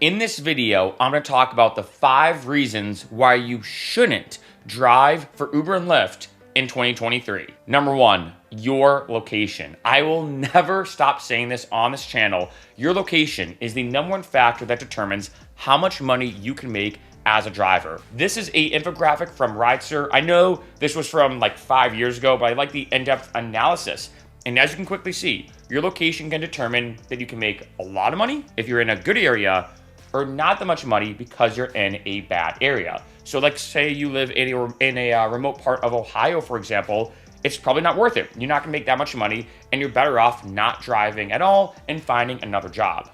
In this video, I'm going to talk about the 5 reasons why you shouldn't drive for Uber and Lyft in 2023. Number 1, your location. I will never stop saying this on this channel. Your location is the number 1 factor that determines how much money you can make as a driver. This is an infographic from Rideshare. I know this was from like 5 years ago, but I like the in-depth analysis. And as you can quickly see, your location can determine that you can make a lot of money if you're in a good area, or not that much money because you're in a bad area. So like say you live in a remote part of Ohio, for example, it's probably not worth it. You're not gonna make that much money and you're better off not driving at all and finding another job.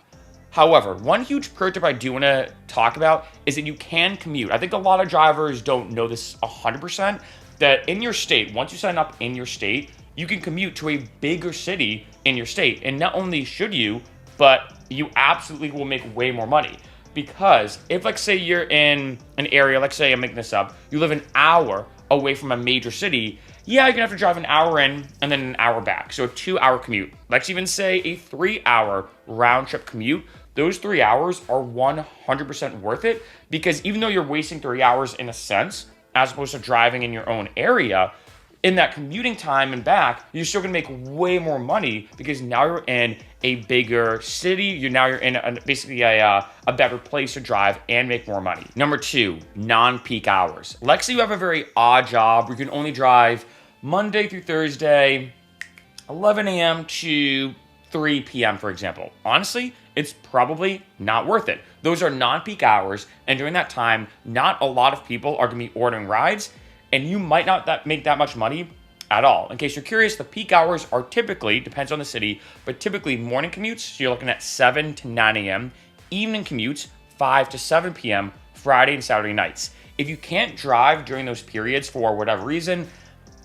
However, one huge pro tip I do wanna talk about is that you can commute. I think a lot of drivers don't know this 100%, that in your state, once you sign up in your state, you can commute to a bigger city in your state. And not only should you, but you absolutely will make way more money. Because if, like, say you're in an area, like say I'm making this up, you live an hour away from a major city, yeah, you're gonna have to drive an hour in and then an hour back. So a 2-hour commute. Let's even say a 3-hour round trip commute. Those 3 hours are 100% worth it, because even though you're wasting 3 hours in a sense, as opposed to driving in your own area, in that commuting time and back, you're still gonna make way more money because now you're in a bigger city. You're in basically a better place to drive and make more money. Number 2, non-peak hours. Let's say you have a very odd job where you can only drive Monday through Thursday, 11 a.m. to 3 p.m., for example. Honestly, it's probably not worth it. Those are non-peak hours, and during that time, not a lot of people are gonna be ordering rides, and you might not make that much money at all. In case you're curious, the peak hours are typically, depends on the city, but typically morning commutes, so you're looking at 7 to 9 a.m., evening commutes, 5 to 7 p.m., Friday and Saturday nights. If you can't drive during those periods for whatever reason,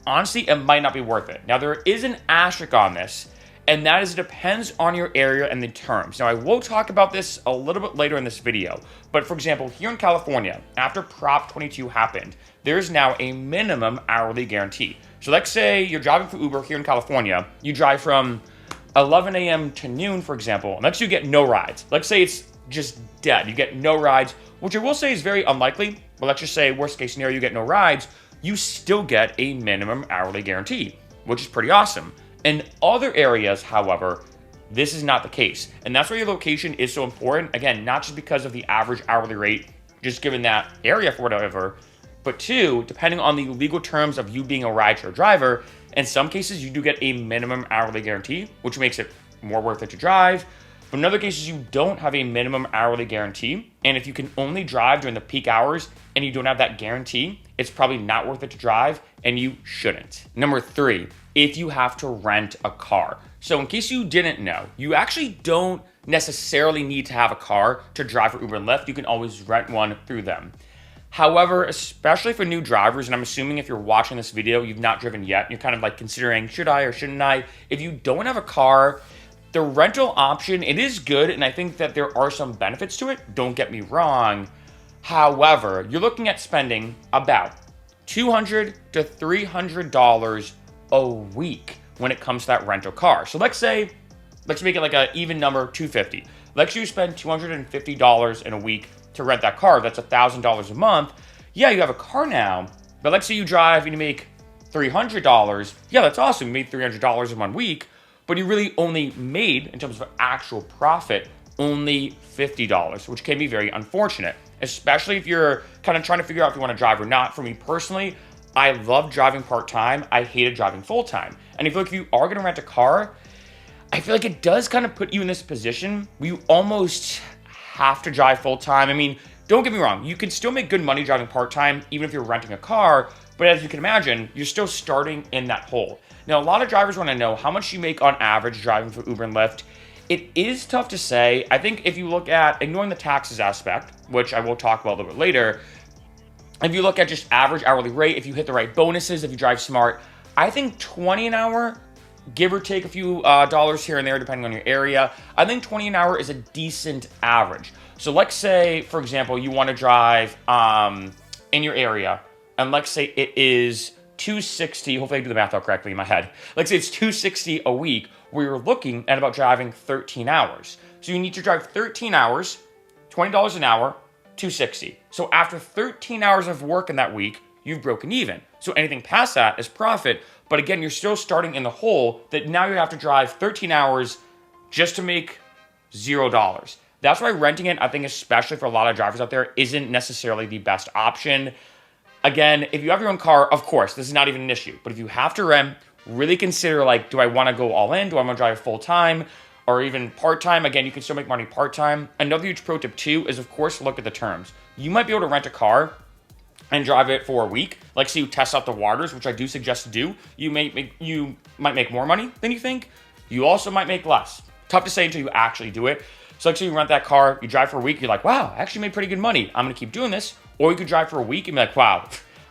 honestly, it might not be worth it. Now, there is an asterisk on this, and that is it depends on your area and the terms. Now, I will talk about this a little bit later in this video, but for example, here in California, after Prop 22 happened, there's now a minimum hourly guarantee. So let's say you're driving for Uber here in California, you drive from 11 a.m. to noon, for example, and let's say you get no rides. Let's say it's just dead, you get no rides, which I will say is very unlikely, but let's just say worst case scenario, you get no rides, you still get a minimum hourly guarantee, which is pretty awesome. In other areas, however, this is not the case. And that's why your location is so important. Again, not just because of the average hourly rate, just given that area for whatever, but 2, depending on the legal terms of you being a rideshare driver, in some cases you do get a minimum hourly guarantee, which makes it more worth it to drive. But in other cases, you don't have a minimum hourly guarantee. And if you can only drive during the peak hours and you don't have that guarantee, it's probably not worth it to drive, and you shouldn't. Number 3, if you have to rent a car. So in case you didn't know, you actually don't necessarily need to have a car to drive for Uber and Lyft. You can always rent one through them. However, especially for new drivers, and I'm assuming if you're watching this video, you've not driven yet, you're kind of like considering, should I or shouldn't I? If you don't have a car, the rental option, it is good, and I think that there are some benefits to it, don't get me wrong. However, you're looking at spending about $200 to $300 a week when it comes to that rental car. So let's make it like an even number, $250. Let's say you spend $250 in a week to rent that car. That's $1,000 a month. Yeah, you have a car now, but let's say you drive and you make $300. Yeah, that's awesome. You made $300 in 1 week, but you really only made, in terms of actual profit, only $50, which can be very unfortunate, especially if you're kind of trying to figure out if you want to drive or not. For me personally, I love driving part-time. I hated driving full-time. And I feel like if you are going to rent a car, I feel like it does kind of put you in this position where you almost have to drive full-time. I mean, don't get me wrong, you can still make good money driving part-time even if you're renting a car, but as you can imagine, you're still starting in that hole. Now, a lot of drivers want to know how much you make on average driving for Uber and Lyft. It is tough to say. I think if you look at, ignoring the taxes aspect, which I will talk about a little bit later, if you look at just average hourly rate, if you hit the right bonuses, if you drive smart, I think 20 an hour, give or take a few dollars here and there depending on your area, I think 20 an hour is a decent average. So let's say, for example, you want to drive in your area, and let's say it is $260, hopefully I do the math out correctly in my head. Let's say it's $260 a week, where you're looking at about driving 13 hours. So you need to drive 13 hours $20 an hour, $260. So after 13 hours of work in that week, you've broken even. So anything past that is profit. But again, you're still starting in the hole that now you have to drive 13 hours just to make $0. That's why renting it, I think, especially for a lot of drivers out there, isn't necessarily the best option. Again, if you have your own car, of course, this is not even an issue. But if you have to rent, really consider, like, do I want to go all in? Do I want to drive full time or even part time? Again, you can still make money part time. Another huge pro tip too is, of course, look at the terms. You might be able to rent a car and drive it for a week. Like, say you test out the waters, which I do suggest to do. You might make more money than you think. You also might make less. Tough to say until you actually do it. So like, say you rent that car, you drive for a week, you're like, wow, I actually made pretty good money. I'm gonna keep doing this. Or you could drive for a week and be like, wow,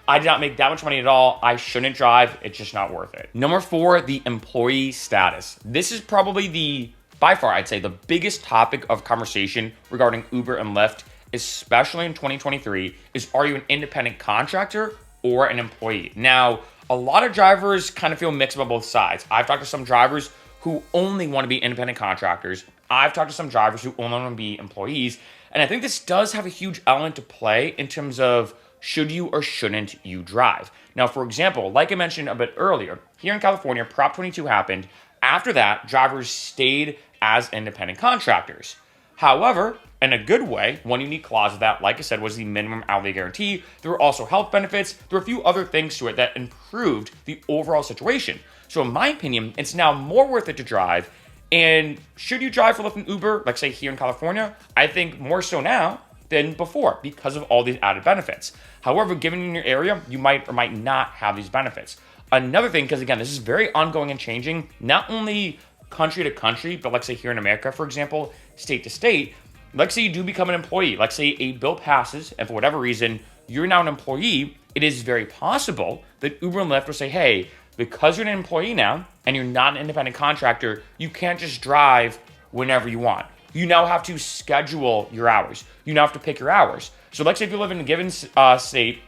I did not make that much money at all. I shouldn't drive. It's just not worth it. Number 4, the employee status. This is probably by far, I'd say, the biggest topic of conversation regarding Uber and Lyft, especially in 2023, is, are you an independent contractor or an employee? Now, a lot of drivers kind of feel mixed about both sides. I've talked to some drivers who only want to be independent contractors. I've talked to some drivers who only want to be employees. And I think this does have a huge element to play in terms of should you or shouldn't you drive. Now, for example, like I mentioned a bit earlier, here in California, Prop 22 happened. After that, drivers stayed as independent contractors. However, in a good way, one unique clause of that, like I said, was the minimum hourly guarantee. There were also health benefits. There were a few other things to it that improved the overall situation. So in my opinion, it's now more worth it to drive. And should you drive for Lyft and Uber, like say here in California, I think more so now than before because of all these added benefits. However, given in your area, you might or might not have these benefits. Another thing, because again, this is very ongoing and changing, not only country to country, but like say here in America, for example, state to state, like say you do become an employee, like say a bill passes and for whatever reason, you're now an employee, it is very possible that Uber and Lyft will say, hey, because you're an employee now and you're not an independent contractor, you can't just drive whenever you want. You now have to schedule your hours. You now have to pick your hours. So like say if you live in a given state,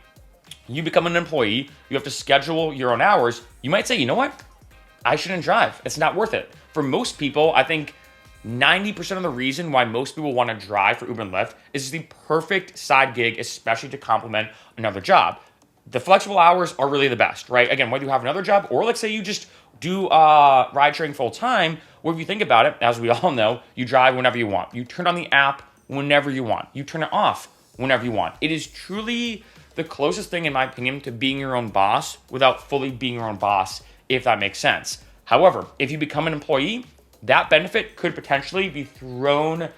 you become an employee, you have to schedule your own hours. You might say, you know what? I shouldn't drive. It's not worth it. For most people, I think 90% of the reason why most people want to drive for Uber and Lyft is the perfect side gig, especially to complement another job. The flexible hours are really the best, right? Again, whether you have another job or let's say you just do ride sharing full time, where if you think about it, as we all know, you drive whenever you want. You turn on the app whenever you want. You turn it off whenever you want. It is truly the closest thing, in my opinion, to being your own boss without fully being your own boss, if that makes sense. However, if you become an employee, that benefit could potentially be thrown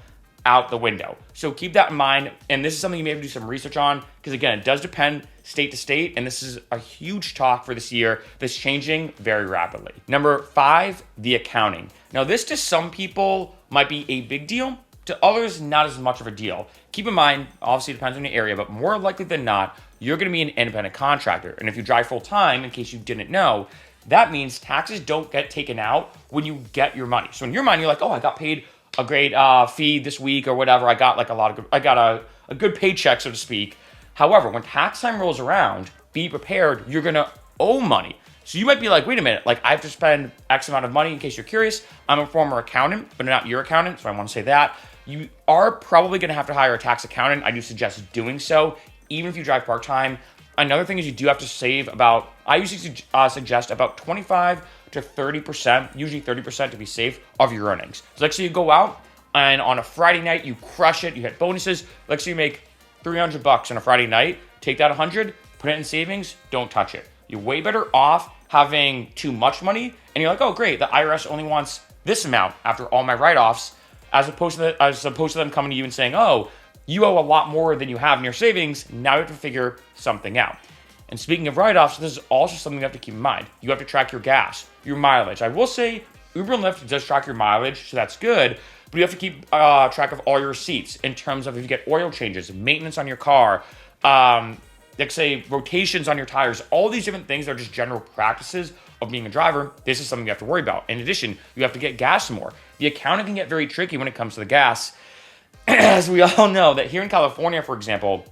out the window. So keep that in mind. And this is something you may have to do some research on because, again, it does depend state to state. And this is a huge talk for this year that's changing very rapidly. Number 5, the accounting. Now, this to some people might be a big deal. To others, not as much of a deal. Keep in mind, obviously it depends on your area, but more likely than not, you're going to be an independent contractor. And if you drive full time, in case you didn't know, that means taxes don't get taken out when you get your money. So in your mind, you're like, oh, I got paid a great fee this week or whatever. I got like a good paycheck, so to speak. However, when tax time rolls around, be prepared, you're going to owe money. So you might be like, wait a minute, like I have to spend X amount of money. In case you're curious, I'm a former accountant, but not your accountant, so I want to say that. You are probably going to have to hire a tax accountant. I do suggest doing so, even if you drive part-time. Another thing is you do have to save about, I usually suggest about 25 to 30%, usually 30% to be safe, of your earnings. So like, so you go out and on a Friday night, you crush it, you hit bonuses. Like, so you make $300 on a Friday night, take that 100, put it in savings, don't touch it. You're way better off having too much money, and you're like, oh great, the IRS only wants this amount after all my write-offs, as opposed to them coming to you and saying, oh, you owe a lot more than you have in your savings. Now you have to figure something out. And speaking of write-offs, this is also something you have to keep in mind. You have to track your gas, your mileage. I will say Uber and Lyft does track your mileage, so that's good. But you have to keep track of all your receipts in terms of if you get oil changes, maintenance on your car, like say rotations on your tires, all these different things are just general practices of being a driver. This is something you have to worry about. In addition, you have to get gas more. The accounting can get very tricky when it comes to the gas. As we all know that here in California, for example,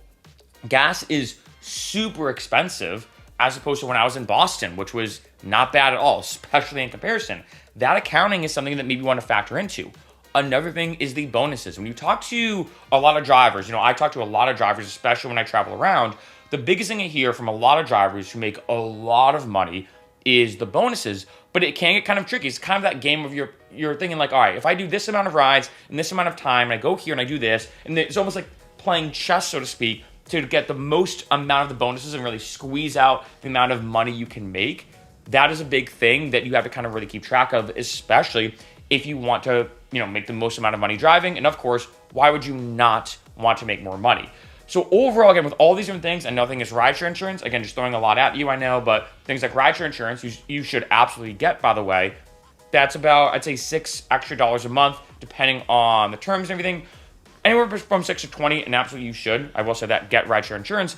gas is super expensive as opposed to when I was in Boston, which was not bad at all, especially in comparison. That accounting is something that maybe you want to factor into. Another thing is the bonuses. When you talk to a lot of drivers, I talk to a lot of drivers, especially when I travel around, the biggest thing I hear from a lot of drivers who make a lot of money is the bonuses, but it can get kind of tricky. It's kind of that game of you're thinking like, all right, if I do this amount of rides in this amount of time, and I go here and I do this, and it's almost like playing chess, so to speak, to get the most amount of the bonuses and really squeeze out the amount of money you can make. That is a big thing that you have to kind of really keep track of, especially if you want to, make the most amount of money driving. And of course, why would you not want to make more money? So overall, again, with all these different things, another thing is rideshare insurance. Again, just throwing a lot at you, I know, but things like rideshare insurance, you should absolutely get, by the way. That's about, I'd say, $6 extra a month, depending on the terms and everything. Anywhere from 6 to 20, and absolutely you should. I will say that, get rideshare insurance.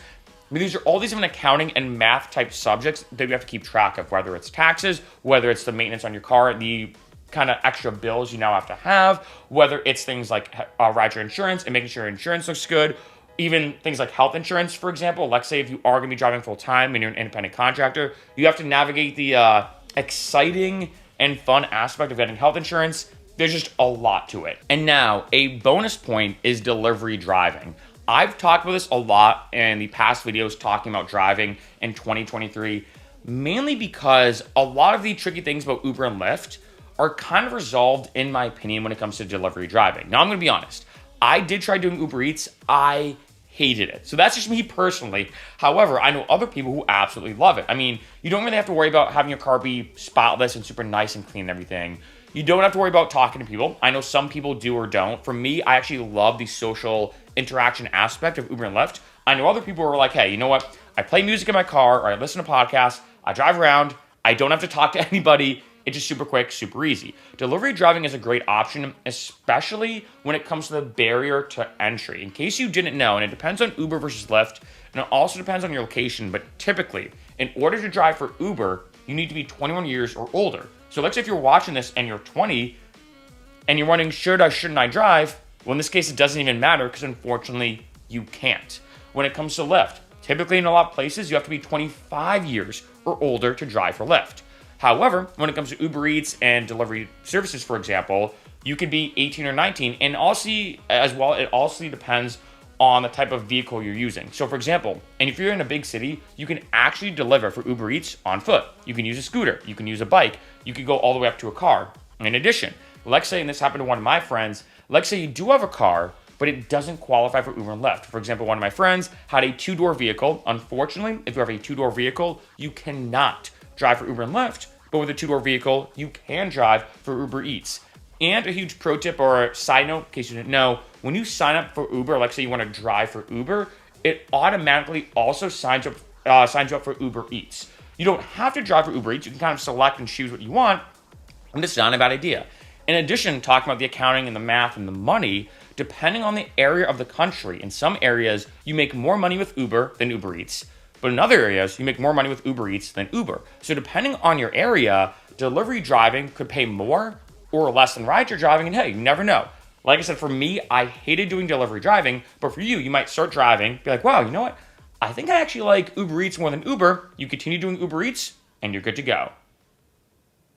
But these are all these different accounting and math type subjects that you have to keep track of, whether it's taxes, whether it's the maintenance on your car, the kind of extra bills you now have to have, whether it's things like rideshare insurance and making sure your insurance looks good, even things like health insurance, for example. Let's say if you are going to be driving full time and you're an independent contractor, you have to navigate the exciting and fun aspect of getting health insurance. There's just a lot to it. And now a bonus point is delivery driving. I've talked about this a lot in the past videos talking about driving in 2023, mainly because a lot of the tricky things about Uber and Lyft are kind of resolved, in my opinion, when it comes to delivery driving. Now, I'm going to be honest. I did try doing Uber Eats. I hated it. So that's just me personally. However, I know other people who absolutely love it. I mean, you don't really have to worry about having your car be spotless and super nice and clean and everything. You don't have to worry about talking to people. I know some people do or don't. For me, I actually love the social interaction aspect of Uber and Lyft. I know other people are like, hey, you know what? I play music in my car, or I listen to podcasts, I drive around, I don't have to talk to anybody. It's just super quick, super easy. Delivery driving is a great option, especially when it comes to the barrier to entry. In case you didn't know, and it depends on Uber versus Lyft, and it also depends on your location, but typically, in order to drive for Uber, you need to be 21 years or older. So let's say if you're watching this and you're 20, and you're wondering, shouldn't I drive? Well, in this case, it doesn't even matter because unfortunately, you can't. When it comes to Lyft, typically in a lot of places, you have to be 25 years or older to drive for Lyft. However, when it comes to Uber Eats and delivery services, for example, you could be 18 or 19. And also, as well, it also depends on the type of vehicle you're using. So for example, and if you're in a big city, you can actually deliver for Uber Eats on foot. You can use a scooter, you can use a bike, you could go all the way up to a car. In addition, let's say, and this happened to one of my friends, let's say you do have a car, but it doesn't qualify for Uber and Lyft. For example, one of my friends had a 2-door vehicle. Unfortunately, if you have a 2-door vehicle, you cannot drive for Uber and Lyft, but with a 2-door vehicle, you can drive for Uber Eats. And a huge pro tip or a side note, in case you didn't know, when you sign up for Uber, let's say you want to drive for Uber, it automatically also signs you up for Uber Eats. You don't have to drive for Uber Eats. You can kind of select and choose what you want, and it's not a bad idea. In addition, talking about the accounting and the math and the money, depending on the area of the country, in some areas, you make more money with Uber than Uber Eats. But in other areas, you make more money with Uber Eats than Uber. So depending on your area, delivery driving could pay more or less than rideshare driving, and hey, you never know. Like I said, for me, I hated doing delivery driving, but for you, you might start driving, be like, wow, you know what? I think I actually like Uber Eats more than Uber. You continue doing Uber Eats, and you're good to go.